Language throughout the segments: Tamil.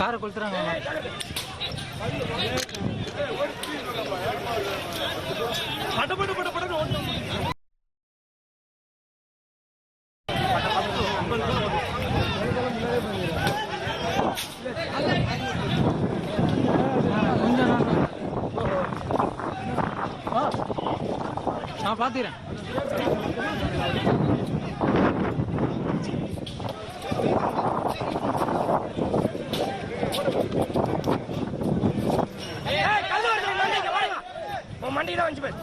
காரை கொளுத்துறாங்க. நான் பாத்துக்கிறேன். மண்டி தான் வந்து பேர்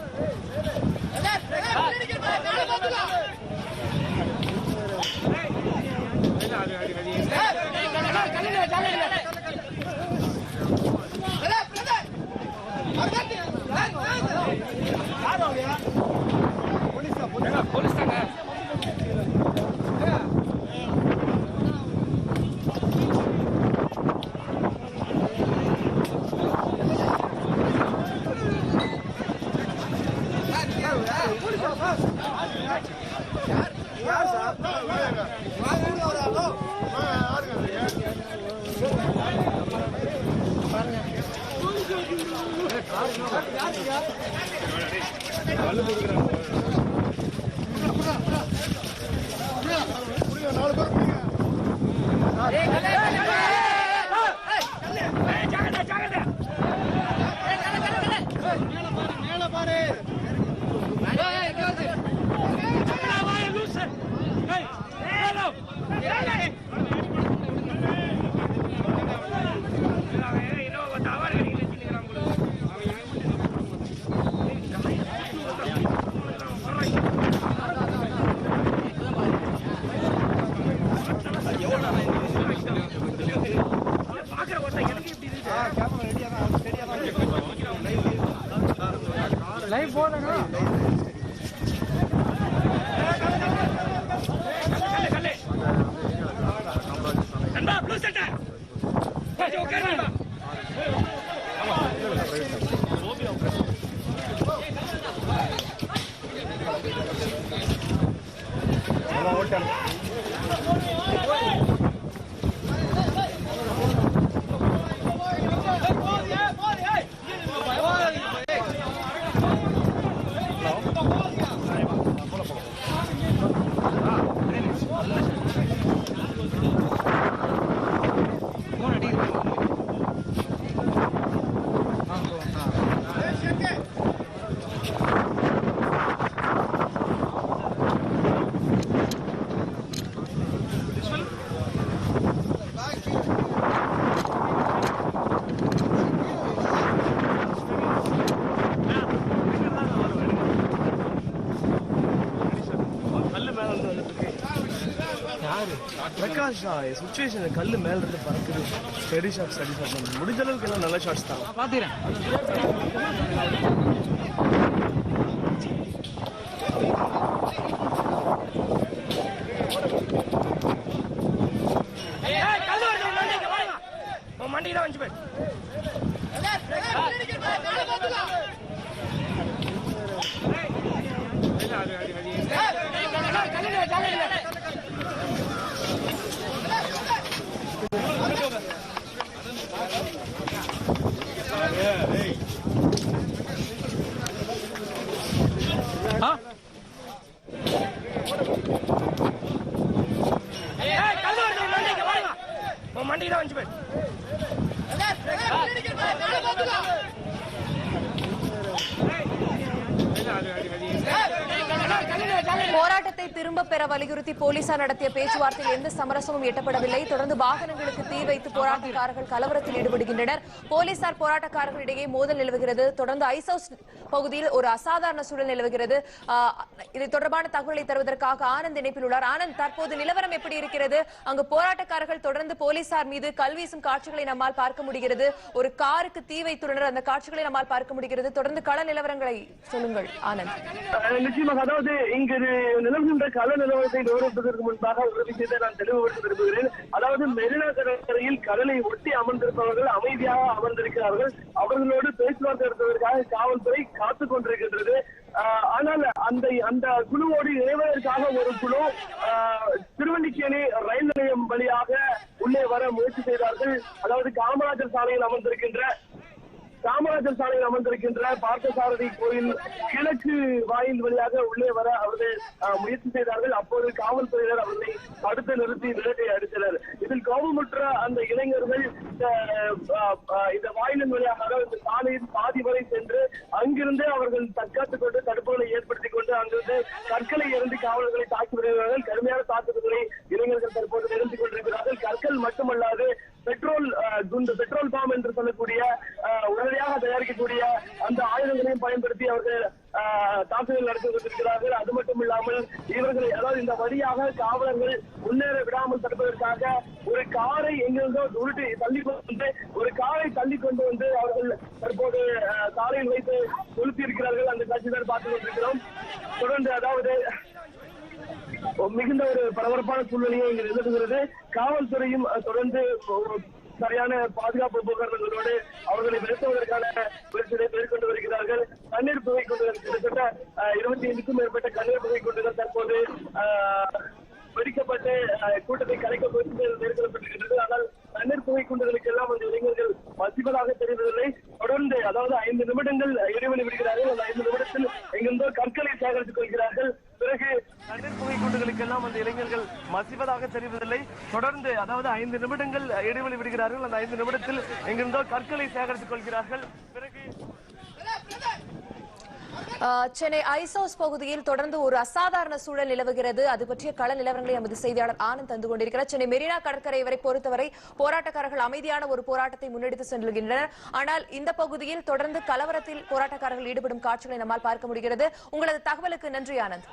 போலீஸ் தாங்க. லைவ் போடுங்க. பிரகாஷ் சிச்சுவேஷன் கல்லு மேல இருந்து பறக்குது. ஸ்டெடி ஷாட் ஸ்டடி ஷாட் முடிஞ்ச அளவுக்கு எல்லாம் நல்ல ஷாட்ஸ் தான் பாத்துறேன். மண்டி தான் வந்து பேர் மண்டி தான் வந்து பேர் போராட்டத்தை திரும்ப பெற வலியுறுத்தி போலீசார் நடத்திய பேச்சுவார்த்தையில் எந்த சமரசமும் எட்டப்படவில்லை. தொடர்ந்து வாகனங்களுக்கு தீ வைத்து போராட்டக்காரர்கள் கலவரத்தில் ஈடுபடுகின்றனர். போலீசார் போராட்டக்காரர்களிடையே மோதல் நிலவுகிறது. தொடர்ந்து ஐஸ் ஹவுஸ் பகுதியில் ஒரு அசாதாரண சூழல் நிலவுகிறது. இது தொடர்பான தகவலை தருவதற்காக ஆனந்த் இணைப்பில் உள்ளார். ஆனந்த், தற்போது நிலவரம் எப்படி இருக்கிறது? அங்கு போராட்டக்காரர்கள் தொடர்ந்து போலீசார் மீது கல்வீசும் காட்சிகளை நம்மால் பார்க்க முடிகிறது. ஒரு காருக்கு தீ வைத்துள்ளனர், அந்த காட்சிகளை நம்மால் பார்க்க முடிகிறது. தொடர்ந்து கள நிலவரங்களை சொல்லுங்கள் ஆனந்த். நிச்சயமாக, அதாவது இங்கு இங்கு நிலவுகின்ற கள நிலவரத்தை கௌரவிப்பதற்கு முன்பாக ஒரு விஷயத்தை நான் தெளிவுபடுத்த விரும்புகிறேன். அதாவது மெரினா கடற்கரையில் கடலை ஒட்டி அமர்ந்திருப்பவர்கள் அமைதியாக அமர்ந்திருக்கிறார்கள். அவர்களோடு பேச்சுவார்த்தை நடத்துவதற்காக காவல்துறை காத்துக் கொண்டிருக்கின்றது. ஆனால் அந்த குழுவோடு இணைவதற்காக ஒரு குழு திருவல்லிக்கேணி ரயில் நிலையம் வழியாக உள்ளே வர முயற்சி செய்தார்கள். அதாவது காமராஜர் சாலையில் அமர்ந்திருக்கின்ற பார்த்தசாரதி கோயில் கிழக்கு வாயில் வழியாக உள்ளே வர அவர்கள் முயற்சி செய்தார்கள். அப்போது காவல்துறையினர் அவர்களை தடுத்து நிறுத்தி விலக்கை அடித்தனர். இதில் கோபமுற்ற அந்த இளைஞர்கள் இந்த வாயிலின் வழியாக இந்த சாலையின் பாதி வரை சென்று அங்கிருந்து அவர்கள் தற்காத்துக் கொண்டு தடுப்புகளை ஏற்படுத்திக் கொண்டு அங்கிருந்து கற்களை எறிந்து காவலர்களை தாக்கி வருகிறார்கள். கடுமையான தாக்குதல்களை இளைஞர்கள் தற்போது நிறுத்திக் கொண்டிருக்கிறார்கள். கற்கள் மட்டுமல்லாது பெட்ரோல் பாம் என்று சொல்லக்கூடிய உடனடியாக தயாரிக்கக்கூடிய அந்த ஆயுதங்களையும் பயன்படுத்தி அவர்கள் தாக்குதல் நடத்தி கொண்டிருக்கிறார்கள். அது மட்டும் இல்லாமல் இவர்களை, அதாவது இந்த வழியாக காவலர்கள் முன்னேற விடாமல் தடுப்பதற்காக ஒரு காரை எங்கிருந்தோ உருட்டி தள்ளி கொண்டு வந்து அவர்கள் தற்போது சாலையில் வைத்து கொளுத்தி இருக்கிறார்கள். அந்த காட்சிதான் பார்த்துக் கொண்டிருக்கிறோம். தொடர்ந்து அதாவது மிகுந்த ஒரு பரபரப்பான சூழ்நிலையை இங்கு நிலவுகிறது. காவல்துறையும் தொடர்ந்து சரியான பாதுகாப்பு உபகரணங்களோடு அவர்களை நிறுத்துவதற்கான முயற்சிகளை மேற்கொண்டு வருகிறார்கள். கண்ணீர் புகை குண்டுகள் கிட்டத்தட்ட 25க்கும் மேற்பட்ட கண்ணீர் புகை குண்டுகள் தற்போது வெடிக்கப்பட்டு கூட்டத்தை கலைக்க முயற்சி மேற்கொள்ளப்பட்டிருக்கிறது. ஆனால் கண்ணீர் புகை குண்டுகளுக்கு எல்லாம் அந்த இளைஞர்கள் மசிப்பதாக தெரிவதில்லை. தொடர்ந்து அதாவது 5 நிமிடங்கள் இடைவெளி விடுகிறார்கள். அந்த 5 நிமிடத்தில் எங்கிருந்தோ கற்களை சேகரித்துக் கொள்கிறார்கள். பிறகு கண்ணீர் புகை குண்டுகளுக்கு எல்லாம் அந்த இளைஞர்கள் மசிவதாக தெரிவதில்லை. தொடர்ந்து அதாவது 5 நிமிடங்கள் இடைவெளி விடுகிறார்கள். அந்த 5 நிமிடத்தில் எங்கிருந்தோ கற்களை சேகரித்துக் கொள்கிறார்கள். பிறகு சென்னை ஐசோஸ் பகுதியில் தொடர்ந்து ஒரு அசாதாரண சூழல் நிலவுகிறது. அது பற்றிய கள நிலவரங்களை நமது செய்தியாளர் ஆனந்த் தந்து கொண்டிருக்கிறார். சென்னை மெரினா கடற்கரை வரை பொறுத்தவரை போராட்டக்காரர்கள் அமைதியான ஒரு போராட்டத்தை முன்னெடுத்து சென்றுகின்றனர். ஆனால் இந்த பகுதியில் தொடர்ந்து கலவரத்தில் போராட்டக்காரர்கள் ஈடுபடும் காட்சிகளை நம்மால் பார்க்க முடிகிறது. உங்களது தகவலுக்கு நன்றி ஆனந்த்.